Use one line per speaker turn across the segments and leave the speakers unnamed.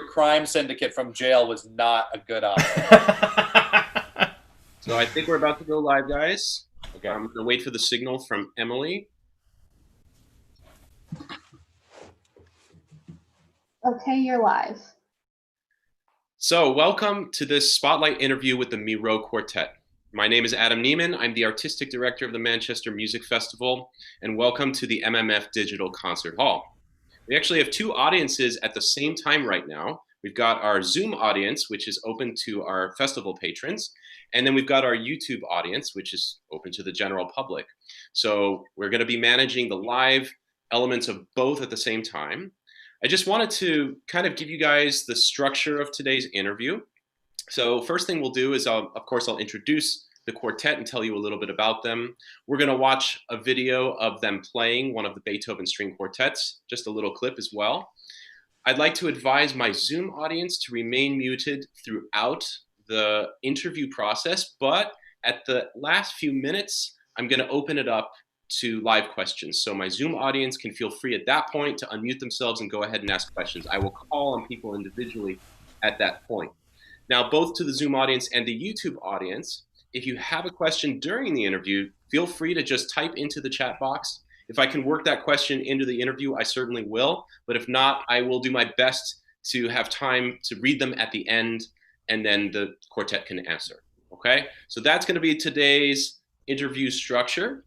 crime syndicate from jail was not a good option.
So I think we're about to go live, guys.
Okay.
I'm going to wait for the signal from Emily.
Okay, you're live.
So welcome to this spotlight interview with the Miró Quartet. My name is Adam Neiman. I'm the Artistic Director of the Manchester Music Festival, and welcome to the MMF Digital Concert Hall. We actually have two audiences at the same time right now. We've got our Zoom audience, which is open to our festival patrons, and then we've got our YouTube audience, which is open to the general public. So we're going to be managing the live elements of both at the same time. I just wanted to kind of give you guys the structure of today's interview. So first thing we'll do is, of course, I'll introduce the quartet and tell you a little bit about them. We're going to watch a video of them playing one of the Beethoven string quartets, just a little clip as well. I'd like to advise my Zoom audience to remain muted throughout the interview process, but at the last few minutes, I'm going to open it up to live questions. So my Zoom audience can feel free at that point to unmute themselves and go ahead and ask questions. I will call on people individually at that point. Now, both to the Zoom audience and the YouTube audience, if you have a question during the interview, feel free to just type into the chat box. If I can work that question into the interview, I certainly will. But if not, I will do my best to have time to read them at the end, and then the quartet can answer. Okay? So that's going to be today's interview structure.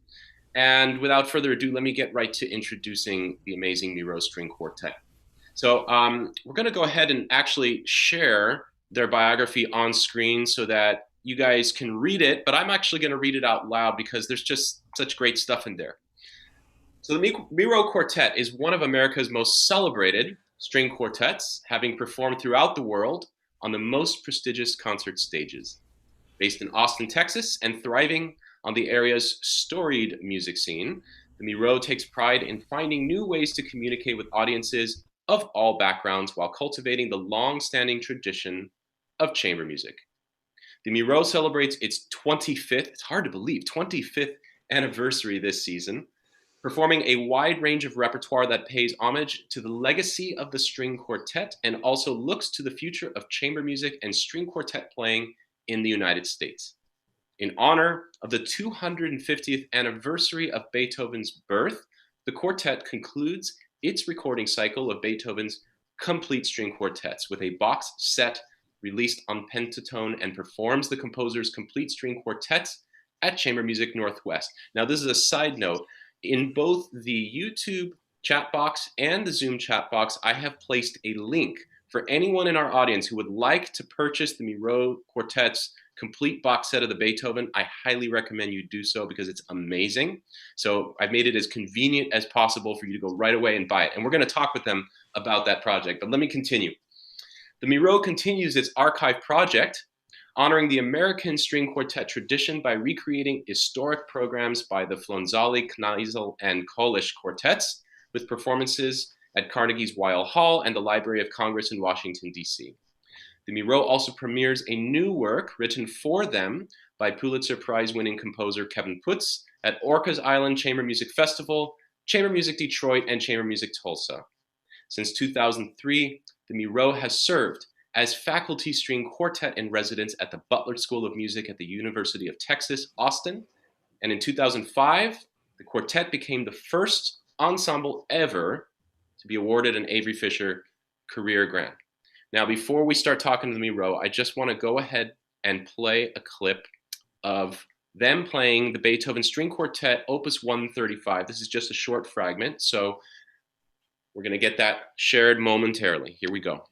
And without further ado, let me get right to introducing the amazing Miró String Quartet. So we're going to go ahead and actually share their biography on screen so that you guys can read it, but I'm actually going to read it out loud because there's just such great stuff in there. So the Miró Quartet is one of America's most celebrated string quartets, having performed throughout the world on the most prestigious concert stages. Based in Austin, Texas, and thriving on the area's storied music scene, the Miró takes pride in finding new ways to communicate with audiences of all backgrounds while cultivating the long-standing tradition of chamber music. The Miró celebrates its 25th, it's hard to believe, 25th anniversary this season, performing a wide range of repertoire that pays homage to the legacy of the string quartet and also looks to the future of chamber music and string quartet playing in the United States. In honor of the 250th anniversary of Beethoven's birth, the quartet concludes its recording cycle of Beethoven's complete string quartets with a box set released on Pentatone and performs the composer's complete string quartets at Chamber Music Northwest. Now, this is a side note. In both the YouTube chat box and the Zoom chat box, I have placed a link for anyone in our audience who would like to purchase the Miró Quartet's complete box set of the Beethoven. I highly recommend you do so because it's amazing. So I've made it as convenient as possible for you to go right away and buy it. And we're going to talk with them about that project. But let me continue. The Miró continues its archive project, honoring the American string quartet tradition by recreating historic programs by the Flonzali, Kneisel, and Kolisch quartets with performances at Carnegie's Weill Hall and the Library of Congress in Washington, D.C. The Miró also premieres a new work written for them by Pulitzer Prize-winning composer Kevin Putz at Orcas Island Chamber Music Festival, Chamber Music Detroit, and Chamber Music Tulsa. Since 2003, the Miró has served as faculty string quartet in residence at the Butler School of Music at the University of Texas, Austin. And in 2005, the quartet became the first ensemble ever to be awarded an Avery Fisher Career Grant. Now, before we start talking to the Miró, I just want to go ahead and play a clip of them playing the Beethoven String Quartet, Opus 135. This is just a short fragment, so we're going to get that shared momentarily. Here we go.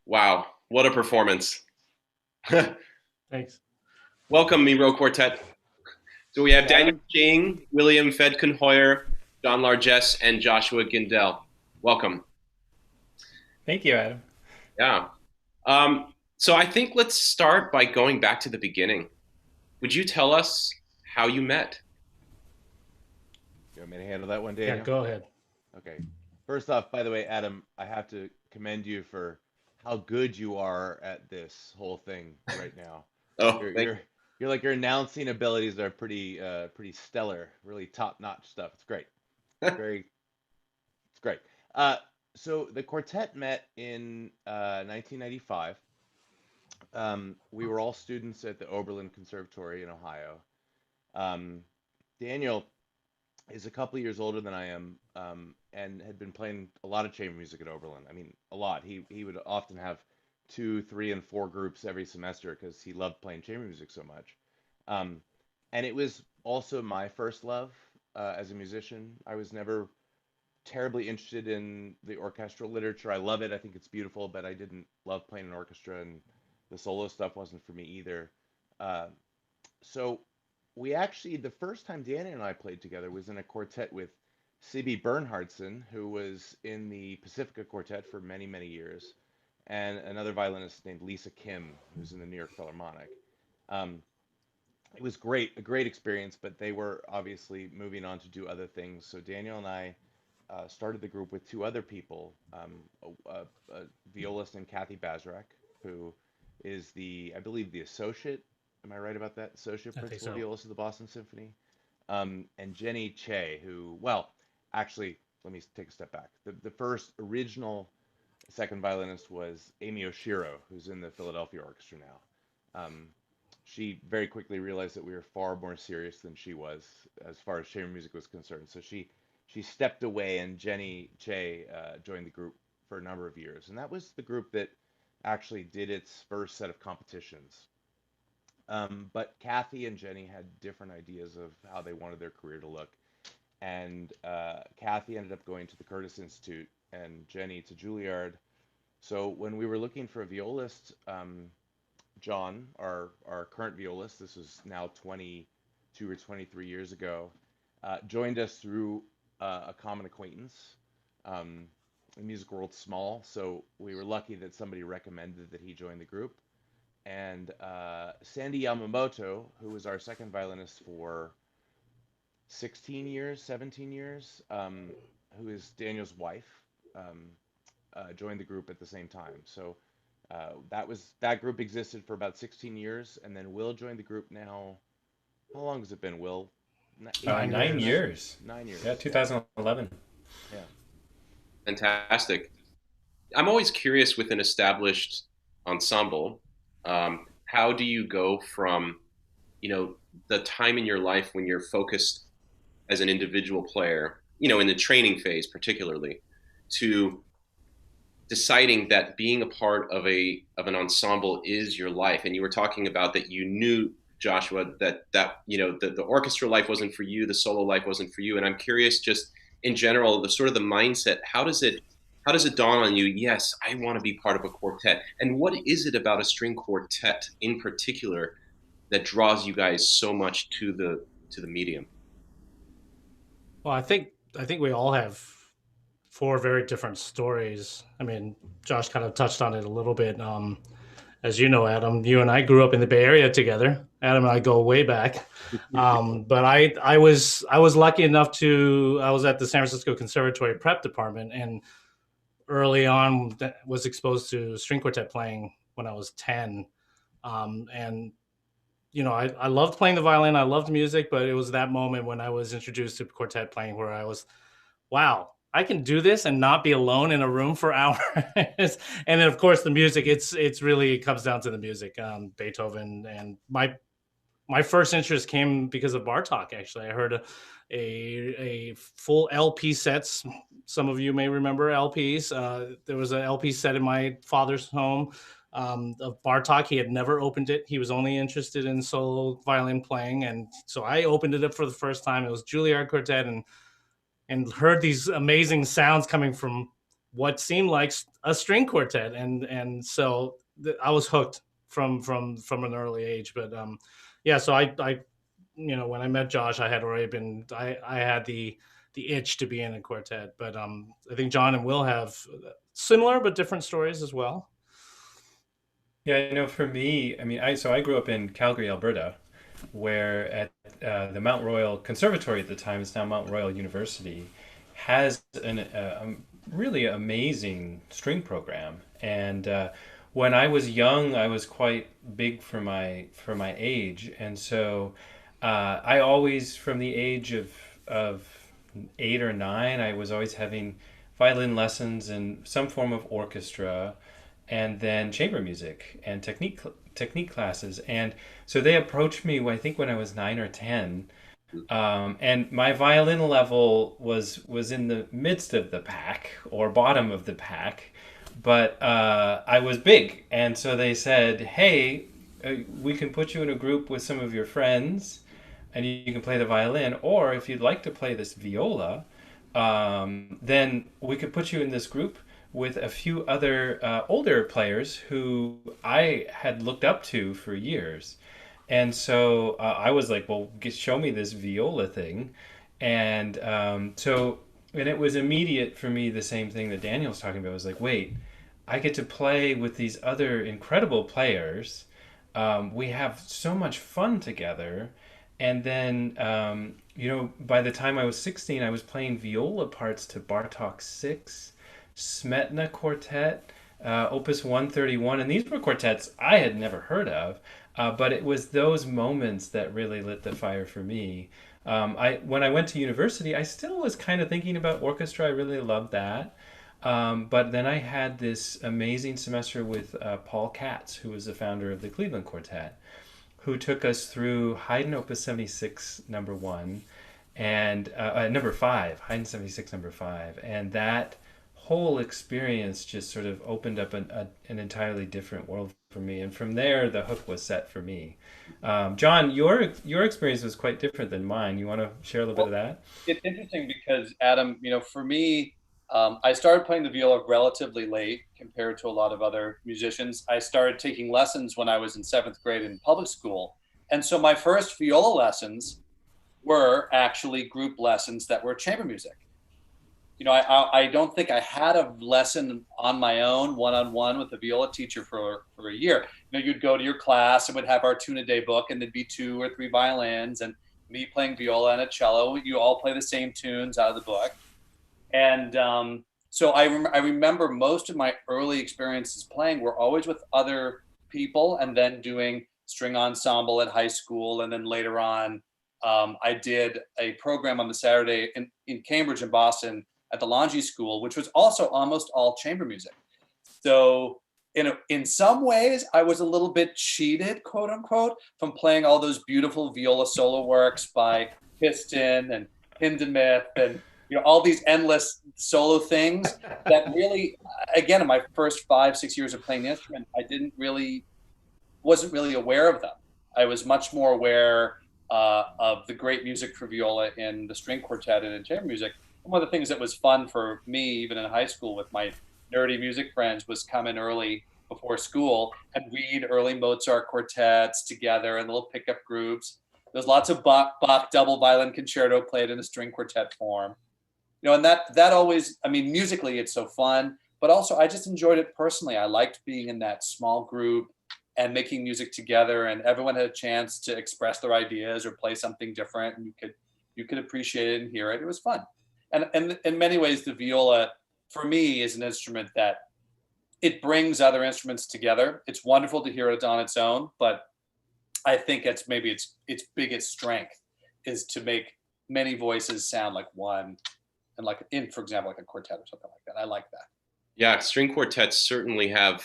Wow, what a performance.
Thanks.
Welcome, Miró Quartet. So we have Daniel Ching, William Fedkenhoyer, John Largess, and Joshua Gindel. Welcome.
Thank you, Adam.
Yeah. So I think let's start by going back to the beginning. Would you tell us how you met?
You want me to handle that one, Daniel?
Yeah, go ahead.
Okay. First off, by the way, Adam, I have to commend you for how good you are at this whole thing right now.
Oh,
You're like your announcing abilities are pretty stellar, really top-notch stuff. It's great. It's great. So the quartet met in 1995. We were all students at the Oberlin Conservatory in Ohio. Daniel is a couple of years older than I am, and had been playing a lot of chamber music at Oberlin. I mean, a lot. He would often have 2, 3, and 4 groups every semester because he loved playing chamber music so much. And it was also my first love as a musician. I was never terribly interested in the orchestral literature. I love it. I think it's beautiful, but I didn't love playing an orchestra, and the solo stuff wasn't for me either. So we actually, the first time Danny and I played together was in a quartet with Sibby Bernhardsson, who was in the Pacifica Quartet for many, many years, and another violinist named Lisa Kim, who's in the New York Philharmonic. It was a great experience, but they were obviously moving on to do other things. So Daniel and I started the group with 2 other people, a violist named Kathy Bazarek, who is I believe the associate, am I right about that? Associate principal violist of the Boston Symphony. And Jenny Che, who, well, actually, let me take a step back. The first original second violinist was Amy Oshiro, who's in the Philadelphia Orchestra now. She very quickly realized that we were far more serious than she was as far as chamber music was concerned. So she stepped away, and Jenny Che joined the group for a number of years. And that was the group that actually did its first set of competitions. But Kathy and Jenny had different ideas of how they wanted their career to look. And Kathy ended up going to the Curtis Institute and Jenny to Juilliard. So when we were looking for a violist, John, our current violist, this is now 22 or 23 years ago, joined us through a common acquaintance. The music world's small, so we were lucky that somebody recommended that he join the group. And Sandy Yamamoto, who was our second violinist for 16 years, 17 years, who is Daniel's wife, joined the group at the same time. So that group existed for about 16 years, and then Will joined the group now. How long has it been, Will?
9 years.
9 years.
Yeah, 2011.
Yeah.
fantastic. I'm always curious with an established ensemble, how do you go from, the time in your life when you're focused as an individual player, in the training phase particularly, to deciding that being a part of an ensemble is your life. And you were talking about that you knew, Joshua, that the orchestra life wasn't for you, the solo life wasn't for you. And I'm curious, just in general, the sort of the mindset, how does it dawn on you, yes, I want to be part of a quartet? And what is it about a string quartet in particular that draws you guys so much to the medium?
Well, I think we all have 4 very different stories. I mean, Josh kind of touched on it a little bit. As you know, Adam, you and I grew up in the Bay Area together. Adam and I go way back. But I was lucky enough I was at the San Francisco Conservatory prep department, and early on was exposed to string quartet playing when I was 10. And I loved playing the violin. I loved music, but it was that moment when I was introduced to quartet playing where I was, wow, I can do this and not be alone in a room for hours. And then, of course, the music, it really comes down to the music, Beethoven. And my first interest came because of Bartok, actually. I heard a full LP sets. Some of you may remember LPs. There was an LP set in my father's home of Bartok. He had never opened it. He was only interested in solo violin playing. And so I opened it up for the first time. It was Juilliard Quartet, and heard these amazing sounds coming from what seemed like a string quartet, and so I was hooked from an early age. But yeah, so I when I met Josh, I had already been I had the itch to be in a quartet. But I think John and Will have similar but different stories as well.
Yeah, for me, I mean, I grew up in Calgary, Alberta, where at the Mount Royal Conservatory at the time, it's now Mount Royal University, has a really amazing string program. And when I was young, I was quite big for my age, and so I always, from the age of 8 or 9, I was always having violin lessons and some form of orchestra, and then chamber music and technique classes. And so they approached me, I think, when I was 9 or 10, and my violin level was in the midst of the pack or bottom of the pack, but I was big, and so they said, "Hey, we can put you in a group with some of your friends, and you can play the violin, or if you'd like to play this viola, then we could put you in this group with a few other older players who I had looked up to for years." And so I was like, well, show me this viola thing. And and it was immediate for me, the same thing that Daniel's talking about. I was like, wait, I get to play with these other incredible players. We have so much fun together. And then, by the time I was 16, I was playing viola parts to Bartók 6, Smetana Quartet, Opus 131, and these were quartets I had never heard of, but it was those moments that really lit the fire for me. When I went to university, I still was kind of thinking about orchestra. I really loved that. But then I had this amazing semester with Paul Katz, who was the founder of the Cleveland Quartet, who took us through Haydn Opus 76 number 1 and number 5, Haydn 76 number 5, and that whole experience just sort of opened up an entirely different world for me, and from there the hook was set for me. John, your experience was quite different than mine. You want to share a little bit of that?
It's interesting because, Adam, for me, I started playing the viola relatively late compared to a lot of other musicians. I started taking lessons when I was in 7th grade in public school, and so my first viola lessons were actually group lessons that were chamber music. I don't think I had a lesson on my own, one-on-one with a viola teacher for a year. You'd go to your class and would have our tune-a-day book, and there'd be 2 or 3 violins and me playing viola and a cello. You all play the same tunes out of the book. And so I remember most of my early experiences playing were always with other people, and then doing string ensemble at high school. And then later on, I did a program on the Saturday in Cambridge and Boston at the Longy School, which was also almost all chamber music. So in some ways, I was a little bit cheated, quote unquote, from playing all those beautiful viola solo works by Piston and Hindemith and all these endless solo things that really, again, in my first 5-6 years of playing the instrument, I wasn't really aware of them. I was much more aware of the great music for viola in the string quartet and in chamber music. One of the things that was fun for me, even in high school with my nerdy music friends, was come in early before school and read early Mozart quartets together in little pickup groups. There's lots of Bach double violin concerto played in a string quartet form. And that always, musically it's so fun, but also I just enjoyed it personally. I liked being in that small group and making music together, and everyone had a chance to express their ideas or play something different, and you could appreciate it and hear it. It was fun. And in many ways, the viola, for me, is an instrument that it brings other instruments together. It's wonderful to hear it on its own, but I think it's maybe its biggest strength is to make many voices sound like one, and like for example, like a quartet or something like that. I like that.
Yeah, string quartets certainly have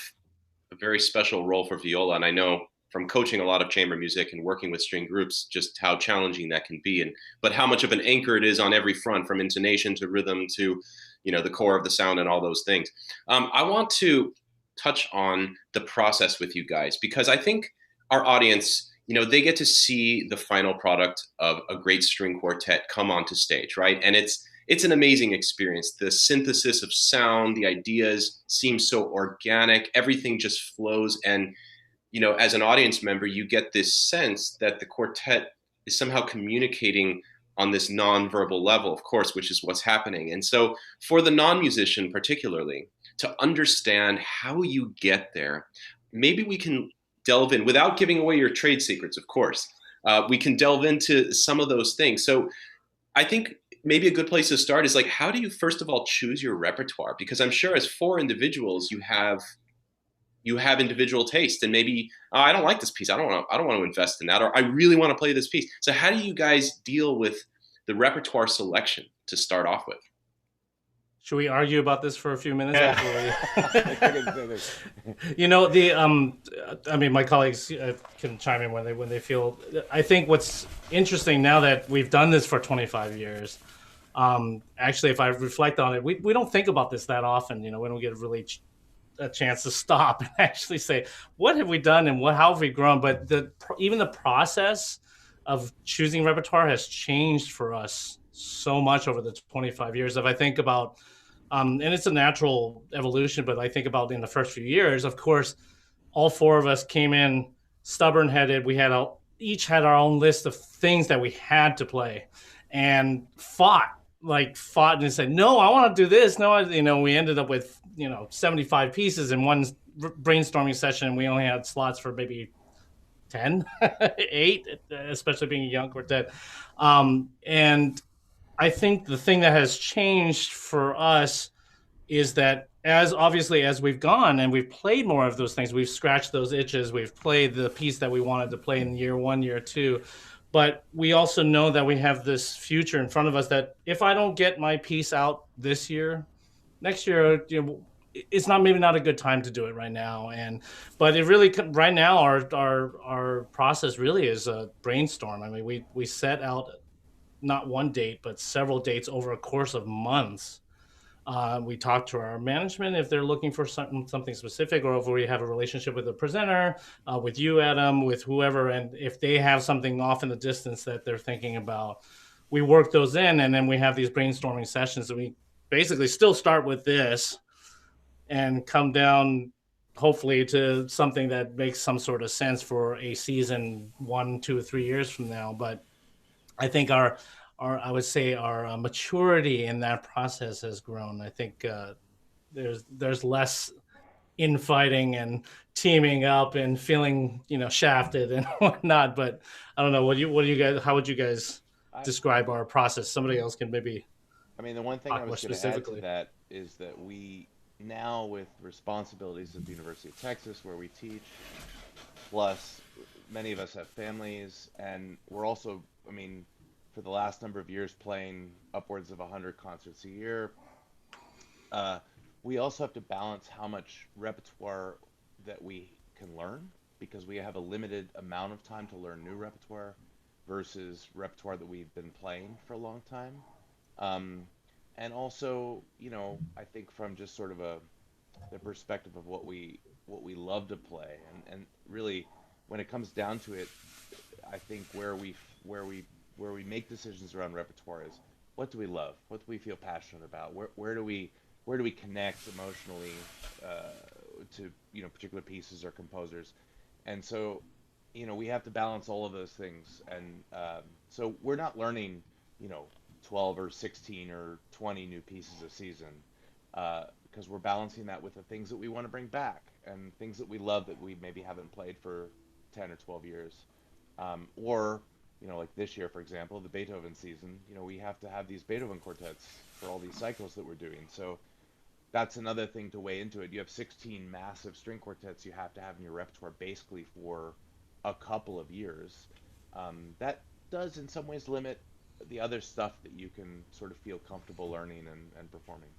a very special role for viola, and I know from coaching a lot of chamber music and working with string groups, just how challenging that can be, but how much of an anchor it is on every front, from intonation to rhythm to, the core of the sound and all those things. I want to touch on the process with you guys, because I think our audience, they get to see the final product of a great string quartet come onto stage, right? And it's an amazing experience. The synthesis of sound, the ideas seem so organic. Everything just flows. And, as an audience member, you get this sense that the quartet is somehow communicating on this nonverbal level, of course, which is what's happening. And so for the non-musician particularly, to understand how you get there, maybe we can delve in without giving away your trade secrets, of course. We can delve into some of those things. So I think maybe a good place to start is like, how do you first of all choose your repertoire? Because I'm sure as four individuals, you have individual taste, and maybe I don't like this piece. I don't want to invest in that, or I really want to play this piece. So how do you guys deal with the repertoire selection to start off with?
Should we argue about this for a few minutes before we? I mean, my colleagues can chime in when they feel. I think what's interesting now that we've done this for 25 years. Actually, if I reflect on it, we don't think about this that often. We don't get really a chance to stop and actually say, what have we done and how have we grown? But even the process of choosing repertoire has changed for us so much over the 25 years. If I think about, and it's a natural evolution, but I think about in the first few years, of course, all four of us came in stubborn-headed. We had each had our own list of things that we had to play, and fought and said, no, I want to do this. No, we ended up with 75 pieces in one brainstorming session, and we only had slots for maybe 10, 8, especially being a young quartet. And I think the thing that has changed for us is that as we've gone and we've played more of those things, we've scratched those itches, we've played the piece that we wanted to play in year 1, year 2. But we also know that we have this future in front of us that if I don't get my piece out this year, next year, it's maybe not a good time to do it right now. But it really, right now, our process really is a brainstorm. I mean, we set out not one date, but several dates over a course of months. We talk to our management if they're looking for something specific, or if we have a relationship with the presenter, with you, Adam, with whoever, and if they have something off in the distance that they're thinking about, we work those in, and then we have these brainstorming sessions. And we basically still start with this and come down, hopefully, to something that makes some sort of sense for a season 1, 2, 3 years from now. But I think our maturity in that process has grown. I think there's less infighting and teaming up and feeling shafted and whatnot. But I don't know. How would you guys describe our process? Somebody else can maybe.
I mean, the one thing I was going to add to that is that we now, with responsibilities at the University of Texas, where we teach, plus many of us have families, and we're also, I mean, for the last number of years playing upwards of 100 concerts a year, we also have to balance how much repertoire that we can learn, because we have a limited amount of time to learn new repertoire versus repertoire that we've been playing for a long time. And also, I think from just sort of the perspective of what we love to play, and really, when it comes down to it, I think where we make decisions around repertoire is, what do we love? What do we feel passionate about? Where do we connect emotionally to particular pieces or composers? And so, we have to balance all of those things. And so we're not learning 12 or 16 or 20 new pieces a season, because we're balancing that with the things that we want to bring back and things that we love that we maybe haven't played for 10 or 12 years. Or like this year, for example, the Beethoven season, we have to have these Beethoven quartets for all these cycles that we're doing. So that's another thing to weigh into it. You have 16 massive string quartets you have to have in your repertoire basically for a couple of years. That does in some ways limit the other stuff that you can sort of feel comfortable learning and performing.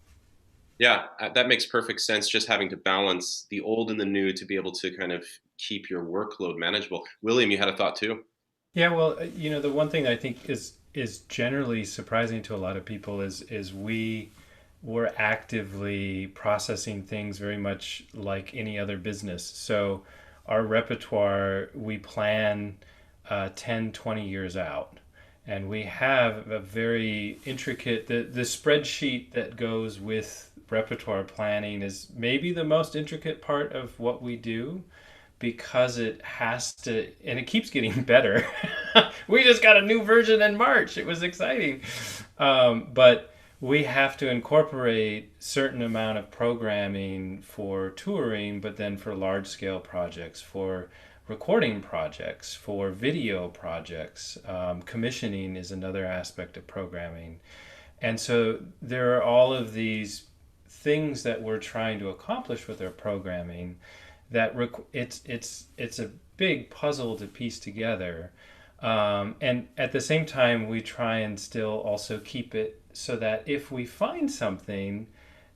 Yeah, that makes perfect sense, just having to balance the old and the new to be able to kind of keep your workload manageable. William, you had a thought too?
Yeah, well, the one thing I think is generally surprising to a lot of people is we're actively processing things very much like any other business. So our repertoire, we plan 10, 20 years out. And we have a very intricate, the spreadsheet that goes with repertoire planning is maybe the most intricate part of what we do, because it has to, and it keeps getting better. We just got a new version in March. It was exciting. But we have to incorporate certain amount of programming for touring, but then for large scale projects, for recording projects, for video projects. Commissioning is another aspect of programming. And so there are all of these things that we're trying to accomplish with our programming that it's a big puzzle to piece together. And at the same time, we try and still also keep it so that if we find something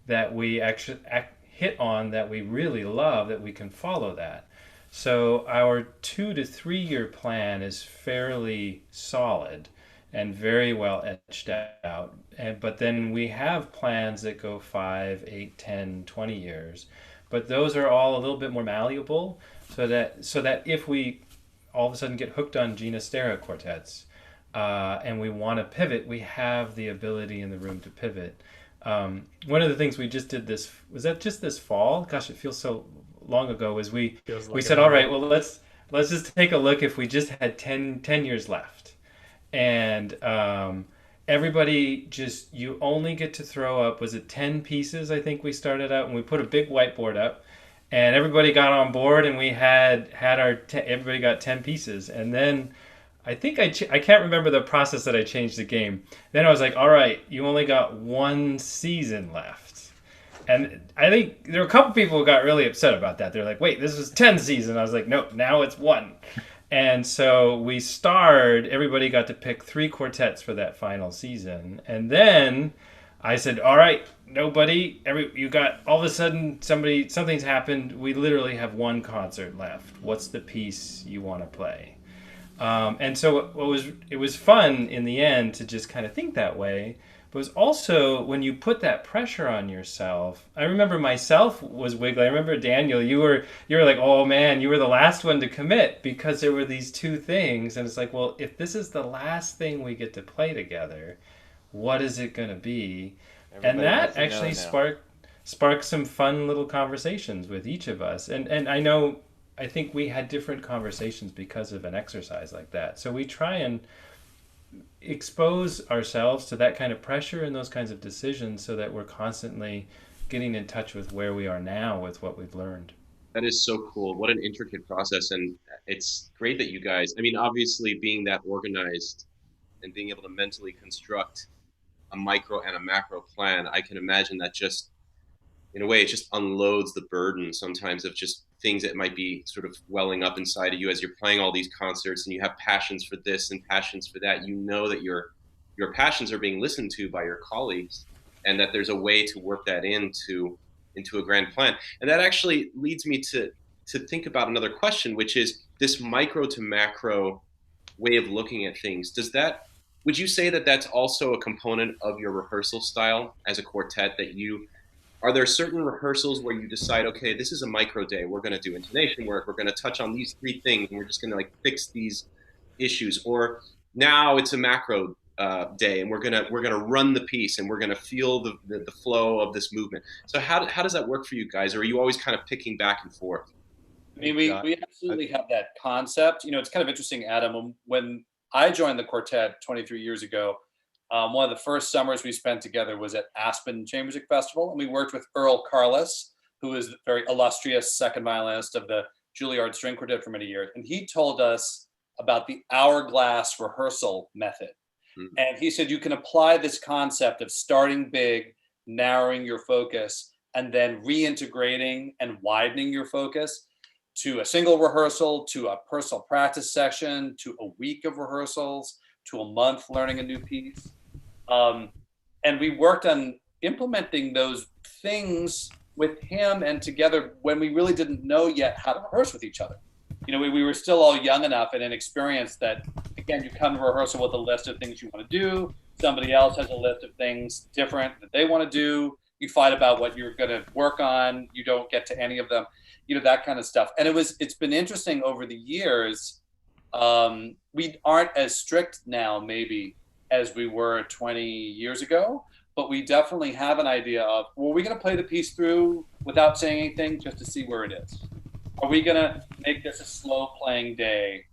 that we actually hit on that we really love, that we can follow that. So our 2 to 3 year plan is fairly solid and very well etched out. But then we have plans that go 5, 8, 10, 20 years. But those are all a little bit more malleable, so that if we all of a sudden get hooked on Gina Stara quartets and we want to pivot, we have the ability in the room to pivot. One of the things we just did was that just this fall? Gosh, it feels so long ago. Was we said, all right, well, let's just take a look if we just had 10 years left, and everybody just, you only get to throw up, was it 10 pieces? I think we started out, and we put a big whiteboard up, and everybody got on board, and we had everybody got 10 pieces. And then I think I can't remember the process that I changed the game. Then I was like, all right, you only got 1 season left. And I think there were a couple people who got really upset about that. They're like, wait, this was 10 seasons. I was like, no, now it's 1. And so we starred, everybody got to pick 3 quartets for that final season. And then I said, all right, nobody, you got, all of a sudden something's happened. We literally have 1 concert left. What's the piece you want to play? And so it was fun in the end to just kind of think that way. But it was also, when you put that pressure on yourself, I remember myself was wiggling. I remember, Daniel, you were like, oh man, you were the last one to commit, because there were these 2 things. And it's like, well, if this is the last thing we get to play together, what is it going to be? And that actually sparked some fun little conversations with each of us. And I think we had different conversations because of an exercise like that. So we try and expose ourselves to that kind of pressure and those kinds of decisions, so that we're constantly getting in touch with where we are now with what we've learned.
That is so cool. What an intricate process. And it's great that you guys, I mean, obviously being that organized and being able to mentally construct a micro and a macro plan, I can imagine that just, in a way, it just unloads the burden sometimes of just things that might be sort of welling up inside of you as you're playing all these concerts, and you have passions for this and passions for that. You know that your passions are being listened to by your colleagues, and that there's a way to work that into a grand plan. And that actually leads me to think about another question, which is this micro to macro way of looking at things. Would you say that that's also a component of your rehearsal style as a quartet, that are there certain rehearsals where you decide, okay, this is a micro day, we're going to do intonation work, we're going to touch on these 3 things, and we're just going to fix these issues? Or now it's a macro day, and we're gonna run the piece, and we're gonna feel the flow of this movement. So how does that work for you guys? Or are you always kind of picking back and forth?
I mean, we absolutely have that concept. It's kind of interesting, Adam. When I joined the quartet 23 years ago, one of the first summers we spent together was at Aspen Chamber Music Festival, and we worked with Earl Carless, who is the very illustrious second violinist of the Juilliard String Quartet for many years. And he told us about the hourglass rehearsal method. Mm-hmm. And he said you can apply this concept of starting big, narrowing your focus, and then reintegrating and widening your focus to a single rehearsal, to a personal practice session, to a week of rehearsals, to a month learning a new piece. And we worked on implementing those things with him and together when we really didn't know yet how to rehearse with each other. We were still all young enough and inexperienced that, again, you come to rehearsal with a list of things you want to do. Somebody else has a list of things different that they want to do. You fight about what you're going to work on. You don't get to any of them, that kind of stuff. And it's been interesting over the years. We aren't as strict now, maybe, as we were 20 years ago, but we definitely have an idea of, well, are we going to play the piece through without saying anything just to see where it is? Are we going to make this a slow playing day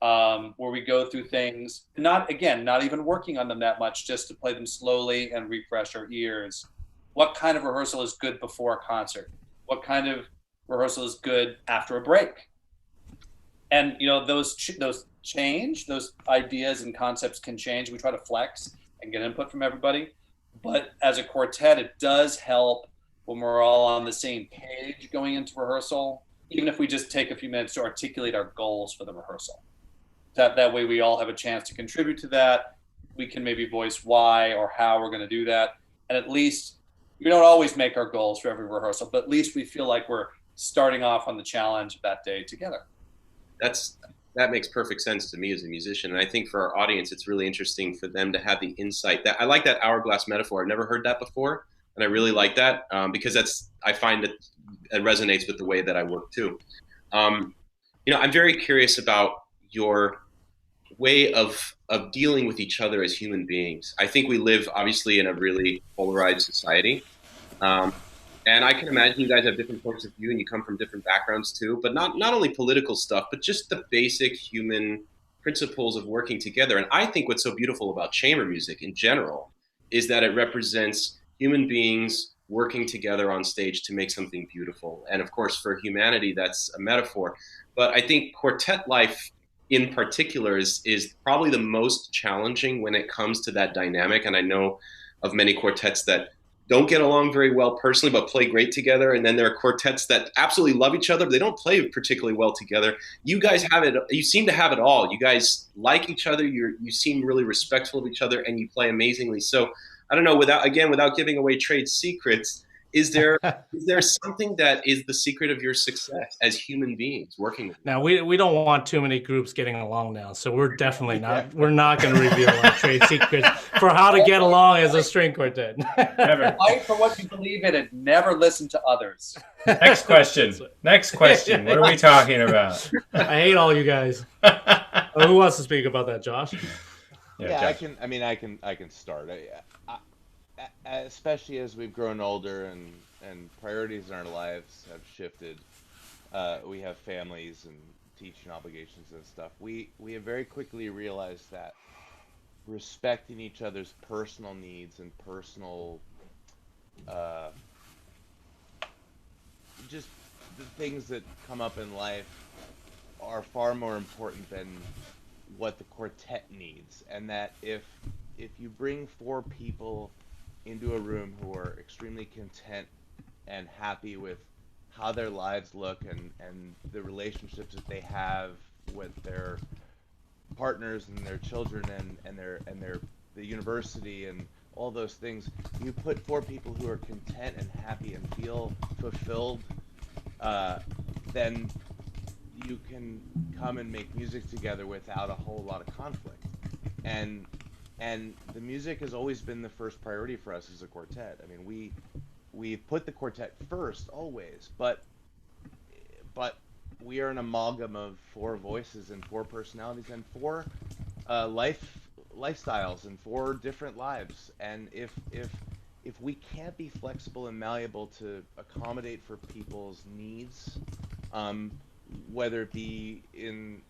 where we go through things, not even working on them that much, just to play them slowly and refresh our ears? What kind of rehearsal is good before a concert? What kind of rehearsal is good after a break? And those change, those ideas and concepts can change. We try to flex and get input from everybody, but as a quartet, it does help when we're all on the same page going into rehearsal, even if we just take a few minutes to articulate our goals for the rehearsal. That way we all have a chance to contribute to that. We can maybe voice why or how we're going to do that, and at least we don't always make our goals for every rehearsal, but at least we feel like we're starting off on the challenge of that day together.
That makes perfect sense to me as a musician, and I think for our audience, it's really interesting for them to have the insight. That I like that hourglass metaphor. I've never heard that before, and I really like that because I find that it resonates with the way that I work too. I'm very curious about your way of dealing with each other as human beings. I think we live obviously in a really polarized society. And I can imagine you guys have different points of view and you come from different backgrounds too, but not only political stuff, but just the basic human principles of working together. And I think what's so beautiful about chamber music in general is that it represents human beings working together on stage to make something beautiful. And of course, for humanity, that's a metaphor. But I think quartet life in particular is probably the most challenging when it comes to that dynamic. And I know of many quartets that don't get along very well personally, but play great together. And then there are quartets that absolutely love each other, but they don't play particularly well together. You guys have it. You seem to have it all. You guys like each other. You seem really respectful of each other, and you play amazingly. So I don't know. Without giving away trade secrets, is there something that is the secret of your success as human beings working with?
Now we don't want too many groups getting along now, so we're definitely not. We're not going to reveal our trade secrets for how to get along as a string quartet.
Never.
Fight for what you believe in and never listen to others.
Next question. What are we talking about?
I hate all you guys. Who wants to speak about that, Josh?
Yeah, I can start. Especially as we've grown older and priorities in our lives have shifted. We have families and teaching obligations and stuff. We have very quickly realized that respecting each other's personal needs and personal just the things that come up in life are far more important than what the quartet needs, and that if you bring 4 people into a room who are extremely content and happy with how their lives look and the relationships that they have with their partners and their children and the university and all those things, you put 4 people who are content and happy and feel fulfilled, then you can come and make music together without a whole lot of conflict. And the music has always been the first priority for us as a quartet. I mean, we put the quartet first always, but we are an amalgam of 4 voices and 4 personalities and 4 lifestyles and 4 different lives. And if we can't be flexible and malleable to accommodate for people's needs, whether it be in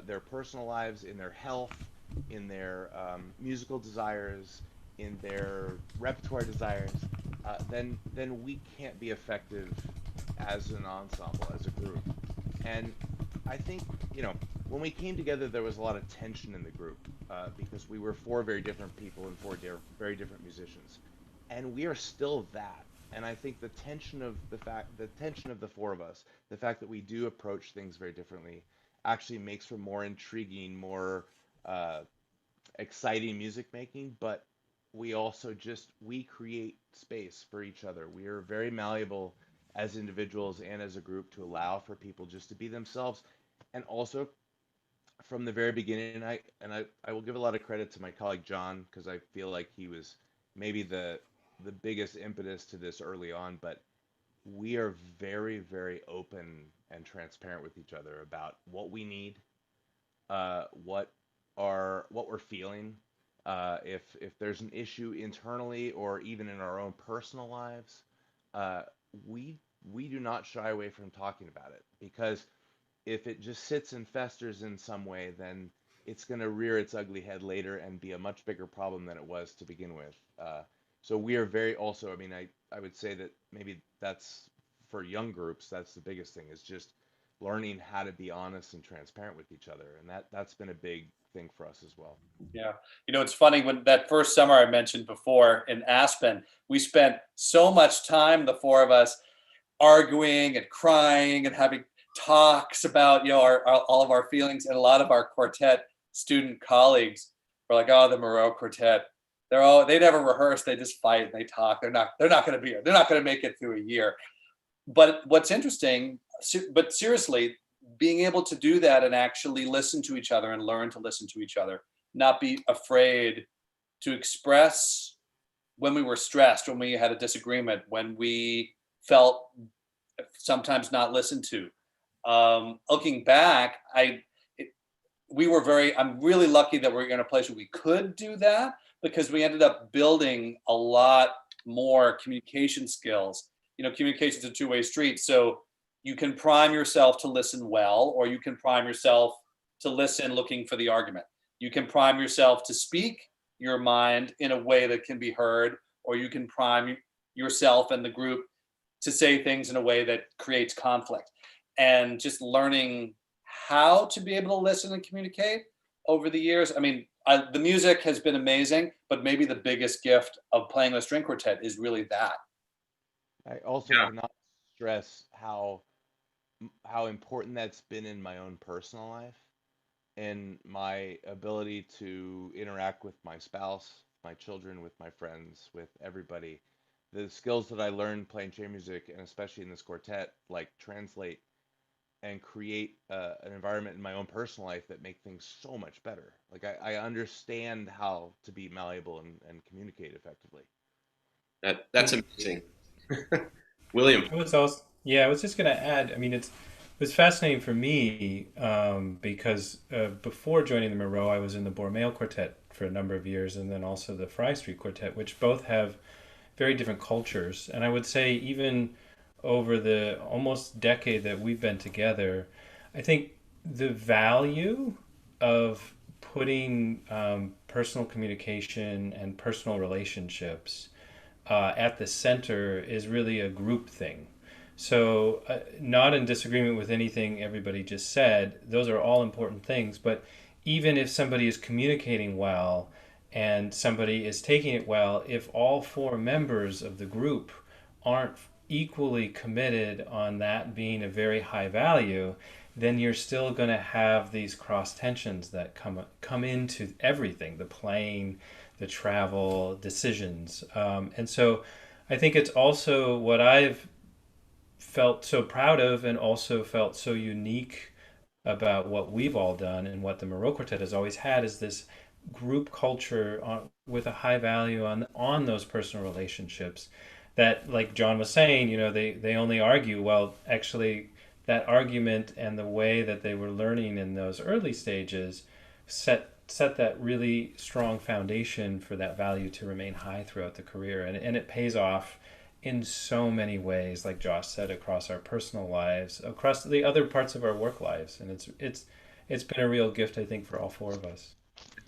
their personal lives, in their health, in their musical desires, in their repertoire desires, then we can't be effective as an ensemble, as a group. And I think, when we came together, there was a lot of tension in the group because we were 4 very different people and 4 very different musicians, and we are still that. And I think the tension of the 4 of us, the fact that we do approach things very differently, actually makes for more intriguing, more exciting music making. But we also we create space for each other. We are very malleable as individuals and as a group to allow for people just to be themselves. And also, from the very beginning, I will give a lot of credit to my colleague John, because I feel like he was maybe the biggest impetus to this early on. But we are very, very open and transparent with each other about what we need, what we're feeling, if there's an issue internally or even in our own personal lives, uh, we we do not shy away from talking about it, because if it just sits and festers in some way, then it's going to rear its ugly head later and be a much bigger problem than it was to begin with. So we are very also, I mean, I would say that maybe that's for young groups, that's the biggest thing, is just learning how to be honest and transparent with each other. And that's been a big thing for us as well.
Yeah. It's funny, when that first summer I mentioned before in Aspen, we spent so much time, the four of us, arguing and crying and having talks about, all of our feelings. And a lot of our quartet student colleagues were like, oh, the Miró Quartet, they never rehearse, they just fight and they talk. They're not going to make it through a year. But what's interesting, but seriously, being able to do that and actually listen to each other and learn to listen to each other, not be afraid to express when we were stressed, when we had a disagreement, when we felt sometimes not listened to. Looking back, I'm really lucky that we're in a place where we could do that, because we ended up building a lot more communication skills. Communication is a two-way street. So you can prime yourself to listen well, or you can prime yourself to listen looking for the argument. You can prime yourself to speak your mind in a way that can be heard, or you can prime yourself and the group to say things in a way that creates conflict. And just learning how to be able to listen and communicate over the years. I mean, the music has been amazing, but maybe the biggest gift of playing a string quartet is really that.
I also cannot stress how important that's been in my own personal life, and my ability to interact with my spouse, my children, with my friends, with everybody. The skills that I learned playing chamber music, and especially in this quartet, like translate and create an environment in my own personal life that make things so much better. Like I understand how to be malleable and communicate effectively.
That's amazing. William.
I was just going to add, I mean, it was fascinating for me because before joining the Miró, I was in the Bormale Quartet for a number of years, and then also the Fry Street Quartet, which both have very different cultures. And I would say even over the almost decade that we've been together, I think the value of putting personal communication and personal relationships at the center is really a group thing. So, not in disagreement with anything everybody just said, those are all important things. But even if somebody is communicating well and somebody is taking it well, if all four members of the group aren't equally committed on that being a very high value, then you're still going to have these cross tensions that come into everything, the playing, the travel, decisions. And so I think it's also what I've felt so proud of, and also felt so unique about what we've all done and what the Miró Quartet has always had, is this group culture with a high value on those personal relationships that, like John was saying, they only argue. Well, actually, that argument and the way that they were learning in those early stages set that really strong foundation for that value to remain high throughout the career. And it pays off in so many ways, like Josh said, across our personal lives, across the other parts of our work lives. And it's been a real gift, I think, for all four of us.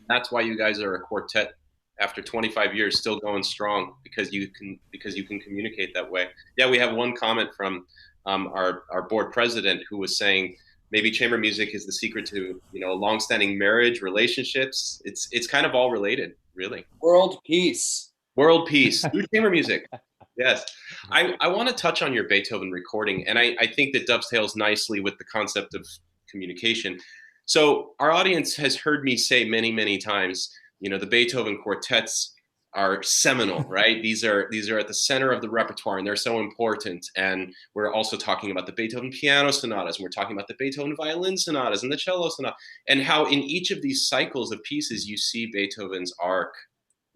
That's why you guys are a quartet after 25 years, still going strong, because you can communicate that way. Yeah, we have one comment from our board president, who was saying maybe chamber music is the secret to long-standing marriage, relationships. It's kind of all related, really.
World peace.
World peace through chamber music. Yes. I want to touch on your Beethoven recording, and I think that dovetails nicely with the concept of communication. So our audience has heard me say many, many times, the Beethoven quartets are seminal, right? These are at the center of the repertoire, and they're so important. And we're also talking about the Beethoven piano sonatas, and we're talking about the Beethoven violin sonatas and the cello sonata, and how in each of these cycles of pieces you see Beethoven's arc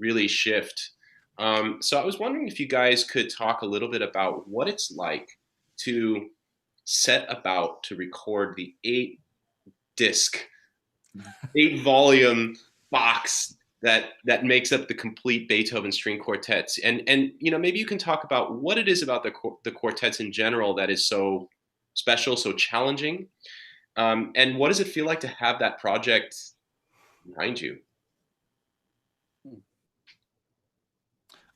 really shift. So I was wondering if you guys could talk a little bit about what it's like to set about to record the 8-disc 8-volume box that makes up the complete Beethoven string quartets. And maybe you can talk about what it is about the quartets in general that is so special, so challenging, and what does it feel like to have that project behind you?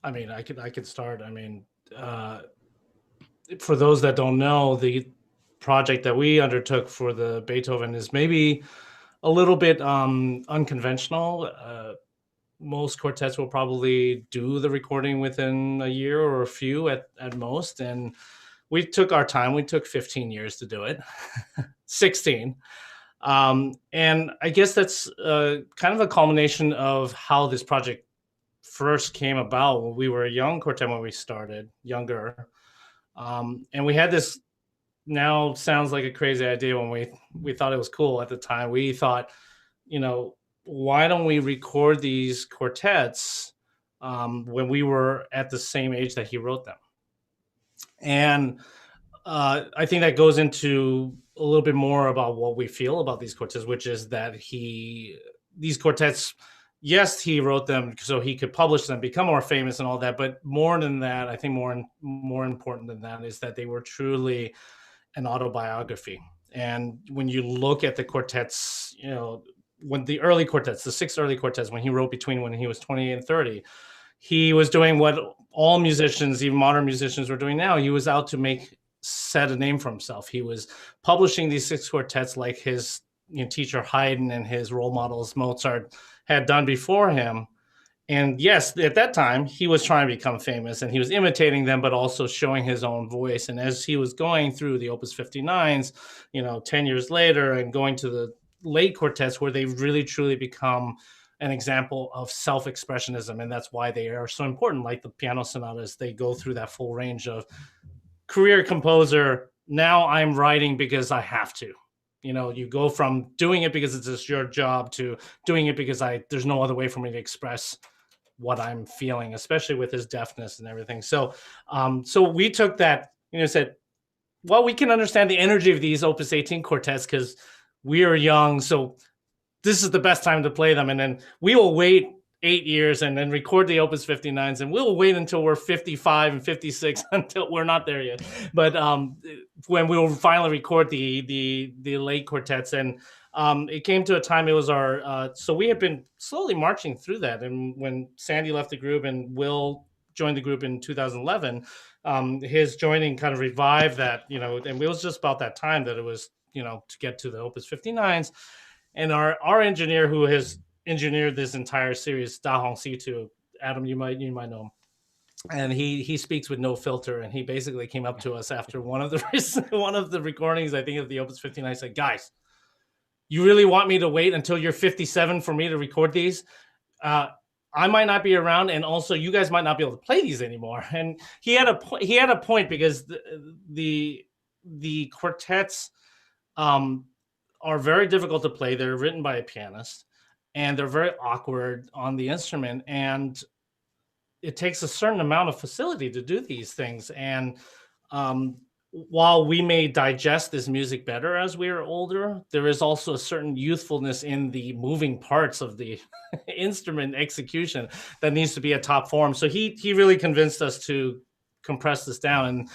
I mean, I could start. I mean, uh, for those that don't know, the project that we undertook for the Beethoven is maybe a little bit unconventional. Most quartets will probably do the recording within a year or a few at most. And we took our time. We took 15 years to do it, 16. And I guess that's kind of a culmination of how this project first came about. When we were a young quartet when we started, younger. And we had this, now sounds like a crazy idea. When we thought it was cool at the time, we thought, why don't we record these quartets when we were at the same age that he wrote them? And I think that goes into a little bit more about what we feel about these quartets, which is that these quartets, yes, he wrote them so he could publish them, become more famous and all that. But more than that, I think more important than that is that they were truly an autobiography. And when you look at the quartets, when the early quartets, the 6 early quartets, when he wrote between when he was 28 and 30, he was doing what all musicians, even modern musicians, were doing now. He was out to set a name for himself. He was publishing these 6 quartets like his teacher Haydn and his role models Mozart had done before him. And yes, at that time, he was trying to become famous and he was imitating them, but also showing his own voice. And as he was going through the Opus 59s, 10 years later, and going to the late quartets where they've really truly become an example of self-expressionism. And that's why they are so important. Like the piano sonatas, they go through that full range of career composer. Now I'm writing because I have to. You go from doing it because it's just your job to doing it because there's no other way for me to express what I'm feeling, especially with his deafness and everything. So we took that, said, well, we can understand the energy of these Opus 18 quartets because we are young. So this is the best time to play them. And then we will wait 8 years and then record the Opus 59s, and we'll wait until we're 55 and 56 until we're not there yet. But when we will finally record the late quartets, and it came to a time, it was our so we had been slowly marching through that. And when Sandy left the group and Will joined the group in 2011, his joining kind of revived that, and it was just about that time that it was, to get to the Opus 59s. And our engineer, who has engineered this entire series, Da Hong Situ, Adam, you might know him, and he speaks with no filter. And he basically came up to us after one of the recordings, I think, of the Opus 59. I said, guys, you really want me to wait until you're 57 for me to record these? I might not be around, and also you guys might not be able to play these anymore. And he had a point, because the quartets are very difficult to play. They're written by a pianist, and they're very awkward on the instrument, and it takes a certain amount of facility to do these things. And while we may digest this music better as we are older, there is also a certain youthfulness in the moving parts of the instrument execution that needs to be at top form. So he really convinced us to compress this down, and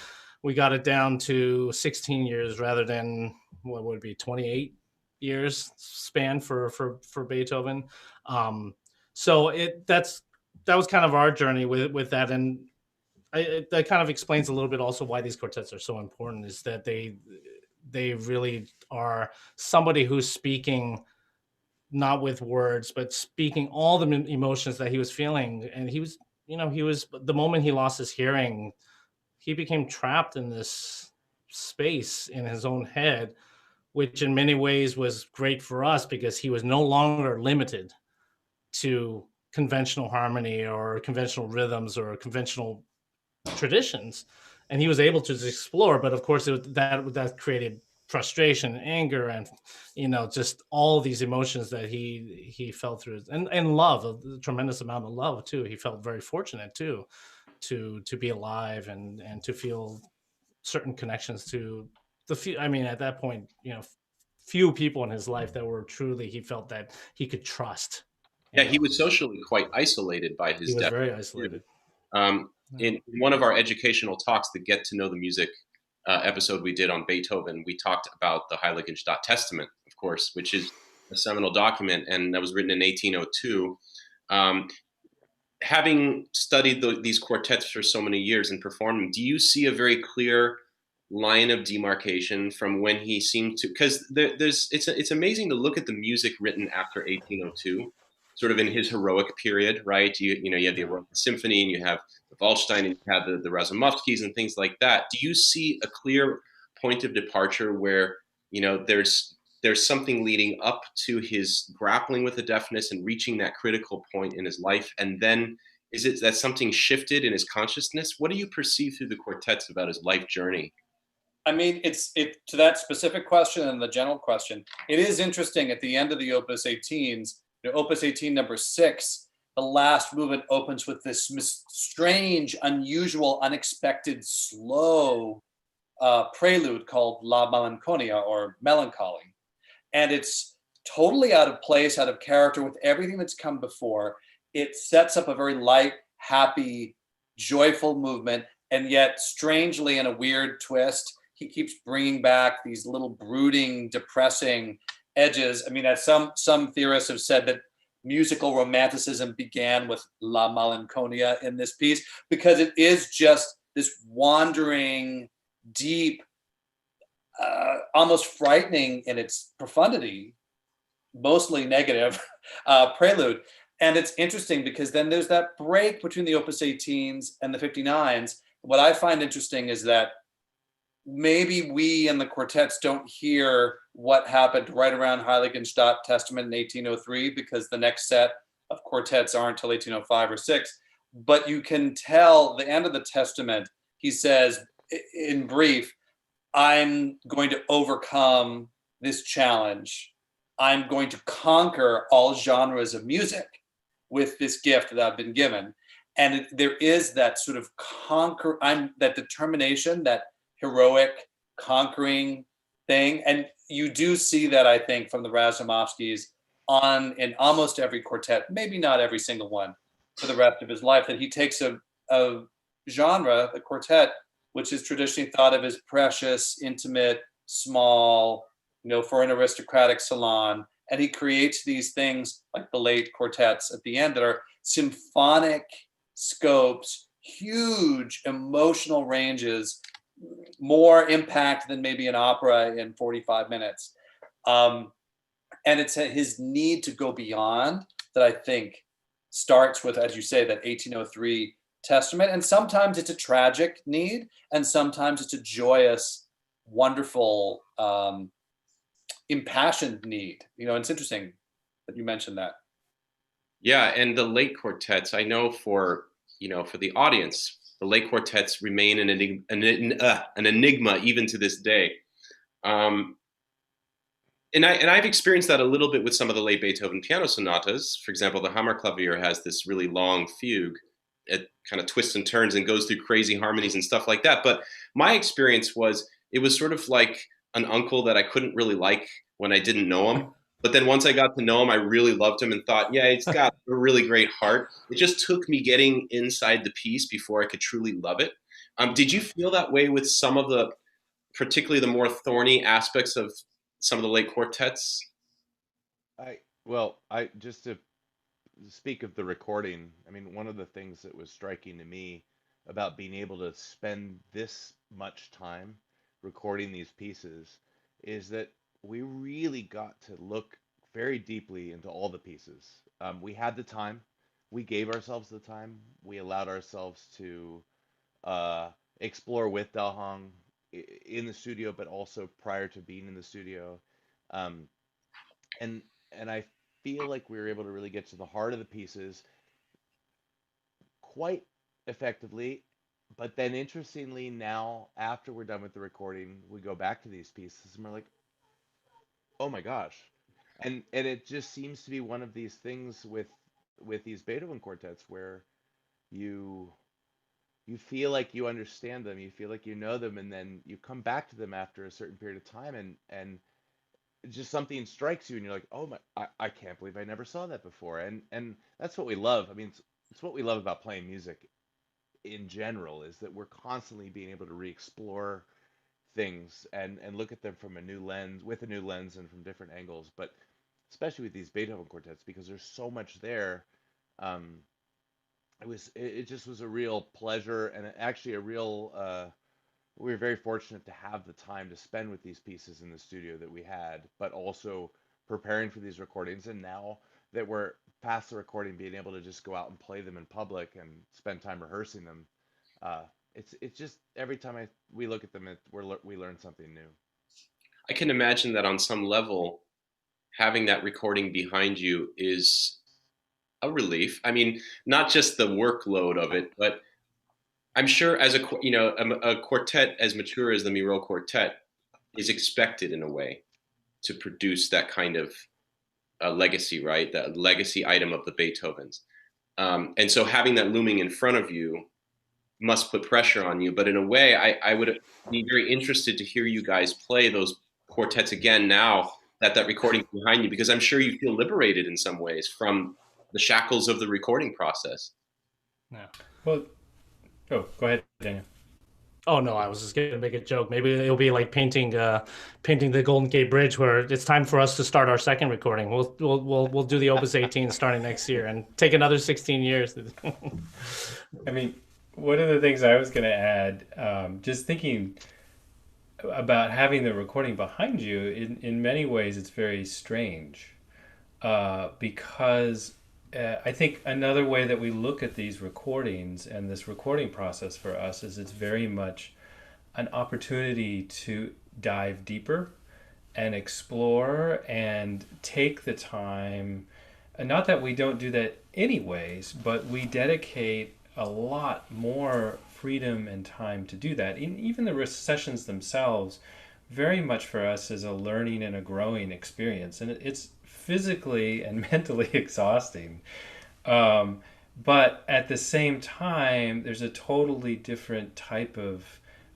we got it down to 16 years rather than what would it be, 28 years span for Beethoven. So that was kind of our journey with that. And that kind of explains a little bit also why these quartets are so important, is that they really are somebody who's speaking not with words, but speaking all the emotions that he was feeling. And he was the moment he lost his hearing, he became trapped in this space in his own head, which in many ways was great for us because he was no longer limited to conventional harmony or conventional rhythms or conventional traditions, and he was able to explore. But of course, that created frustration, anger, and just all these emotions that he felt through, and love, a tremendous amount of love too. He felt very fortunate too to be alive and to feel certain connections to the few. I mean, at that point, few people in his life that were truly he felt that he could trust.
Yeah, he was socially quite isolated by
He
his
was
death.
very isolated.
In one of our educational talks, the Get to Know the Music episode we did on Beethoven, we talked about the Heiligen Testament, of course, which is a seminal document, and that was written in 1802. Having studied these quartets for so many years and performed them, do you see a very clear line of demarcation from when he seemed to? Because it's amazing to look at the music written after 1802, sort of in his heroic period, right? You have the Aurora Symphony, and you have the Waldstein, and you have the Razumovskys and things like that. Do you see a clear point of departure where there's something leading up to his grappling with the deafness and reaching that critical point in his life, and then is it that something shifted in his consciousness? What do you perceive through the quartets about his life journey?
I mean, it's to that specific question and the general question. It is interesting at the end of the Opus 18s, Opus 18 number 6, the last movement opens with this strange, unusual, unexpected, slow prelude called La Malinconia, or Melancholy. And it's totally out of place, out of character with everything that's come before. It sets up a very light, happy, joyful movement, and yet strangely, in a weird twist, he keeps bringing back these little brooding, depressing edges. I mean, as some theorists have said, that musical romanticism began with La Malinconia in this piece, because it is just this wandering, deep, almost frightening in its profundity, mostly negative prelude. And it's interesting because then there's that break between the Opus 18s and the 59s. What I find interesting is that maybe we in the quartets don't hear what happened right around Heiligenstadt Testament in 1803, because the next set of quartets aren't until 1805 or 6. But you can tell the end of the Testament, he says in brief, I'm going to overcome this challenge. I'm going to conquer all genres of music with this gift that I've been given. And there is that sort of that determination, that heroic conquering thing. And you do see that, I think, from the Razumovskys in almost every quartet, maybe not every single one, for the rest of his life, that he takes a genre, the quartet, which is traditionally thought of as precious, intimate, small, for an aristocratic salon. And he creates these things like the late quartets at the end that are symphonic scopes, huge emotional ranges, more impact than maybe an opera in 45 minutes. And it's his need to go beyond that, I think, starts with, as you say, that 1803 Testament. And sometimes it's a tragic need, and sometimes it's a joyous, wonderful, impassioned need. It's interesting that you mentioned that.
Yeah, and the late quartets, I know for the audience, the late quartets remain an enigma even to this day. And I've experienced that a little bit with some of the late Beethoven piano sonatas. For example, the Hammerklavier has this really long fugue. It kind of twists and turns and goes through crazy harmonies and stuff like that. But my experience was, it was sort of like an uncle that I couldn't really like when I didn't know him. But then once I got to know him, I really loved him and thought, yeah, it's got a really great heart. It just took me getting inside the piece before I could truly love it. Did you feel that way with some of the, particularly the more thorny aspects of some of the late quartets?
I just to speak of the recording, I mean, one of the things that was striking to me about being able to spend this much time recording these pieces is that we really got to look very deeply into all the pieces. We had the time, we gave ourselves the time, we allowed ourselves to explore with Dalhong in the studio, but also prior to being in the studio. Um, and I feel like we were able to really get to the heart of the pieces quite effectively. But then interestingly, now after we're done with the recording, we go back to these pieces and we're like, oh my gosh. And it just seems to be one of these things with these Beethoven quartets where you you feel like you understand them, you feel like you know them, and then you come back to them after a certain period of time, and just something strikes you and you're like, oh my, I can't believe I never saw that before. And that's what we love. I mean, it's what we love about playing music in general, is that we're constantly being able to re-explore things and look at them from a new lens, with a new lens and from different angles. But especially with these Beethoven quartets, because there's so much there. Um, it just was a real pleasure and actually a real we were very fortunate to have the time to spend with these pieces in the studio that we had, but also preparing for these recordings. And now that we're past the recording, being able to just go out and play them in public and spend time rehearsing them, uh, it's just every time we look at them, we learn something new.
I can imagine that on some level, having that recording behind you is a relief. I mean, not just the workload of it, but I'm sure as a quartet as mature as the Miró Quartet is expected in a way to produce that kind of legacy, right? The legacy item of the Beethovens. And so having that looming in front of you must put pressure on you. But in a way, I would be very interested to hear you guys play those quartets again now that that recording's behind you, because I'm sure you feel liberated in some ways from the shackles of the recording process.
Yeah.
Well, oh, go ahead, Daniel.
Oh no, I was just gonna make a joke. Maybe it'll be like painting the Golden Gate Bridge, where it's time for us to start our second recording. We'll do the Opus 18 starting next year and take another 16 years.
I mean, one of the things I was going to add, just thinking about having the recording behind you, in many ways, it's very strange, because I think another way that we look at these recordings and this recording process for us is it's very much an opportunity to dive deeper and explore and take the time. And not that we don't do that anyways, but we dedicate a lot more freedom and time to do that. Even the sessions themselves, very much for us, is a learning and a growing experience. And it's physically and mentally exhausting. But at the same time, there's a totally different type of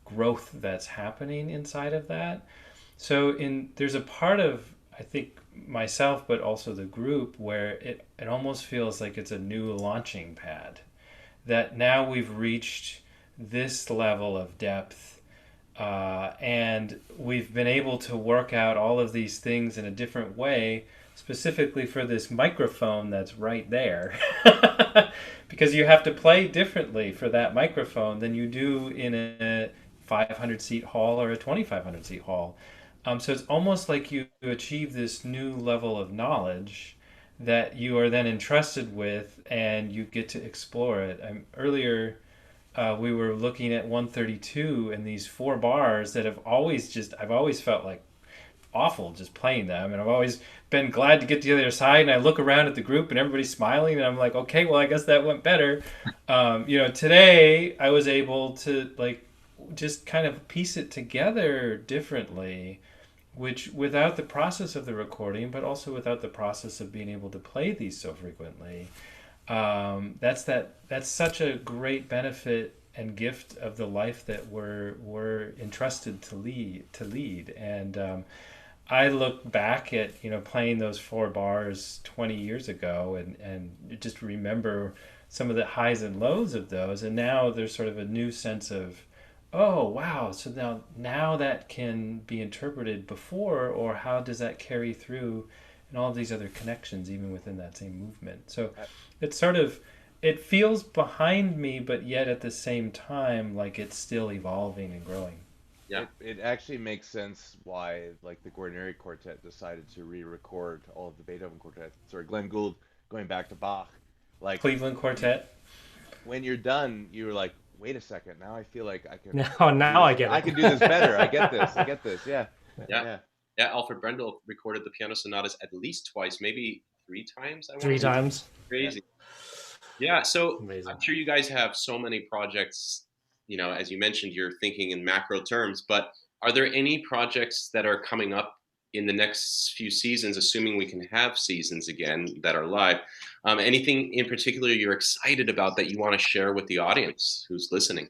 growth that's happening inside of that. So there's a part of, I think, myself, but also the group, where it almost feels like it's a new launching pad. That now we've reached this level of depth, and we've been able to work out all of these things in a different way, specifically for this microphone that's right there. Because you have to play differently for that microphone than you do in a 500 seat hall or a 2,500 seat hall. So it's almost like you achieve this new level of knowledge that you are then entrusted with, and you get to explore it. Earlier, we were looking at 132 and these 4 bars that I've always felt like awful just playing them, and I've always been glad to get to the other side, and I look around at the group and everybody's smiling, and I'm like, okay, well, I guess that went better. Today I was able to just kind of piece it together differently, which, without the process of the recording, but also without the process of being able to play these so frequently, that's such a great benefit and gift of the life that we're entrusted to lead. And I look back at playing those 4 bars 20 years ago, and just remember some of the highs and lows of those, and now there's sort of a new sense of, oh wow, so now that can be interpreted before, or how does that carry through, and all of these other connections even within that same movement. So it's sort of, it feels behind me, but yet at the same time like it's still evolving and growing.
Yeah,
it actually makes sense why the Guarneri Quartet decided to re-record all of the Beethoven quartets. Sorry, Glenn Gould going back to Bach.
Cleveland Quartet.
When you're done, you're like, wait a second, now I feel like I can.
Now I get it.
I can do this better. I get this. Yeah.
Yeah. Alfred Brendel recorded the piano sonatas at least twice, maybe 3 times.
3 times.
Crazy. Yeah. So
Amazing.
I'm sure you guys have so many projects. As you mentioned, you're thinking in macro terms, but are there any projects that are coming up in the next few seasons, assuming we can have seasons again that are live? Anything in particular you're excited about that you want to share with the audience who's listening?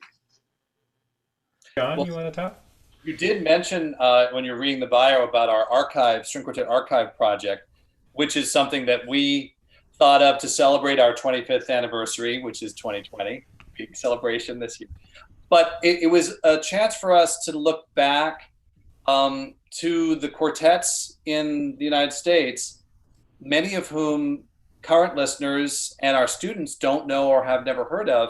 John, you want to talk?
You did mention when you're reading the bio about our archive, string quartet archive project, which is something that we thought of to celebrate our 25th anniversary, which is 2020, big celebration this year. But it was a chance for us to look back to the quartets in the United States, many of whom current listeners and our students don't know or have never heard of,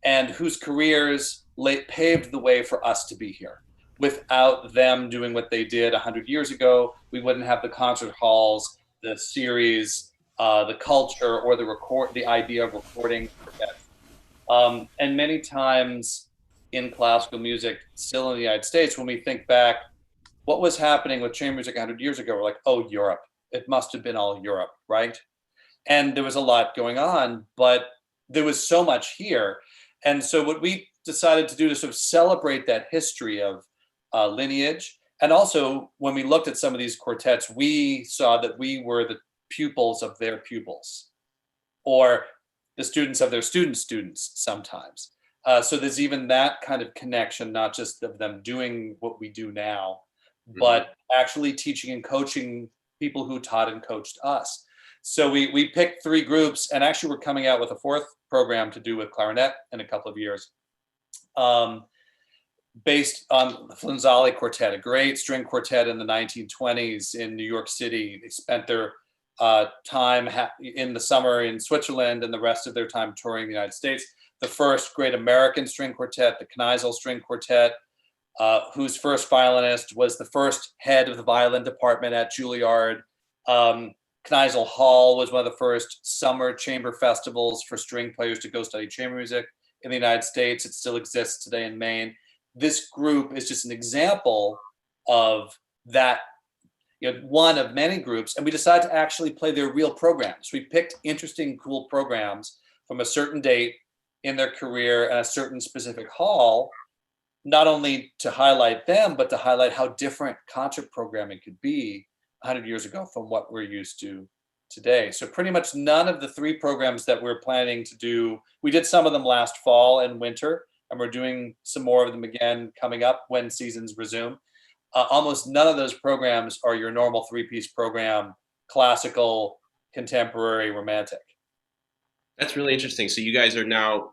and whose careers paved the way for us to be here. Without them doing what they did 100 years ago, we wouldn't have the concert halls, the series, the culture, or the idea of recording quartets. And many times in classical music, still in the United States, when we think back, what was happening with chamber music 100 years ago? We're like, oh, Europe. It must have been all Europe, right? And there was a lot going on, but there was so much here. And so what we decided to do to sort of celebrate that history of lineage, and also when we looked at some of these quartets, we saw that we were the pupils of their pupils, or the students of their students' students sometimes. So there's even that kind of connection, not just of them doing what we do now, but actually teaching and coaching people who taught and coached us. So we picked 3 groups, and actually we're coming out with a 4th program to do with clarinet in a couple of years, based on the Flanzali Quartet, a great string quartet in the 1920s in New York City. They spent their time in the summer in Switzerland and the rest of their time touring the United States. The first great American string quartet, the Kneisel String Quartet, whose first violinist was the first head of the violin department at Juilliard. Kneisel Hall was one of the first summer chamber festivals for string players to go study chamber music in the United States. It still exists today in Maine. This group is just an example of that, one of many groups, and we decided to actually play their real programs. We picked interesting, cool programs from a certain date in their career and a certain specific hall, not only to highlight them, but to highlight how different concert programming could be 100 years ago from what we're used to today. So pretty much none of the 3 programs that we're planning to do, we did some of them last fall and winter, and we're doing some more of them again coming up when seasons resume. Almost none of those programs are your normal 3-piece program, classical, contemporary, romantic.
That's really interesting. So you guys are now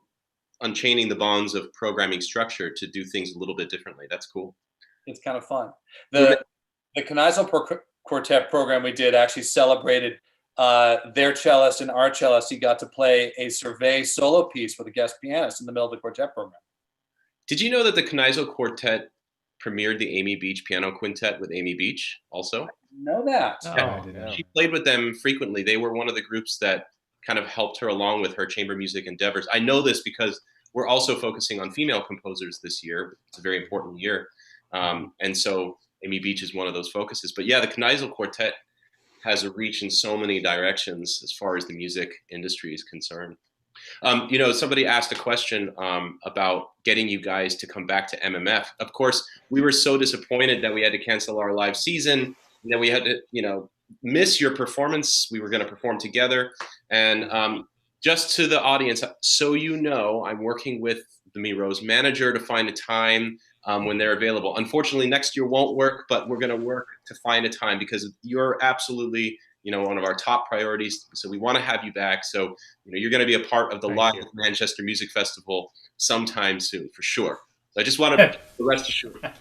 unchaining the bonds of programming structure to do things a little bit differently. That's cool.
It's kind of fun. The Kneisel Quartet program we did actually celebrated their cellist and our cellist. He got to play a Survey solo piece with a guest pianist in the middle of the quartet program.
Did you know that the Kneisel Quartet premiered the Amy Beach Piano Quintet with Amy Beach also?
I didn't know that.
Oh,
Yeah.
I didn't know.
She played with them frequently. They were one of the groups that kind of helped her along with her chamber music endeavors. I know this because we're also focusing on female composers this year. It's a very important year. And so Amy Beach is one of those focuses. But yeah, the Kneisel Quartet has a reach in so many directions as far as the music industry is concerned. Somebody asked a question about getting you guys to come back to MMF. Of course, we were so disappointed that we had to cancel our live season, and that we had to, miss your performance. We were going to perform together. And just to the audience, so I'm working with the Miró's manager to find a time when they're available. Unfortunately, next year won't work, but we're going to work to find a time because you're absolutely, one of our top priorities. So we want to have you back. So, you're going to be a part of the Live Manchester Music Festival sometime soon, for sure. So I just want to rest assured.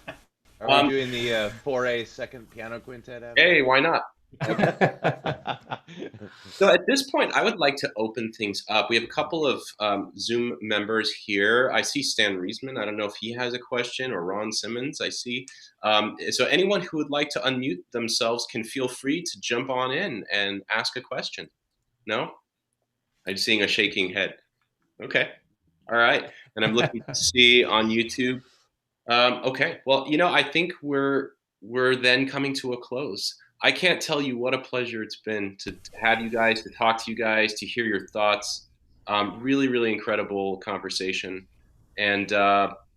Are we doing the 4A second piano quintet?
Hey, why not? So at this point, I would like to open things up. We have a couple of Zoom members here. I see Stan Riesman. I don't know if he has a question, or Ron Simmons. I see. So anyone who would like to unmute themselves can feel free to jump on in and ask a question. No? I'm seeing a shaking head. Okay. All right. And I'm looking to see on YouTube. Okay. Well, I think we're then coming to a close. I can't tell you what a pleasure it's been to have you guys, to talk to you guys, to hear your thoughts. Really, really incredible conversation. And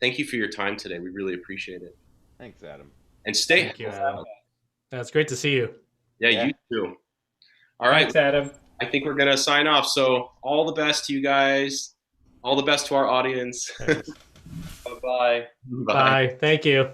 thank you for your time today. We really appreciate it.
Thanks, Adam.
And stay.
Thank you, Adam. It's great to see you.
Yeah, you too. All right.
Thanks, Adam.
I think we're going to sign off. So all the best to you guys. All the best to our audience.
Bye-bye.
Bye. Thank you.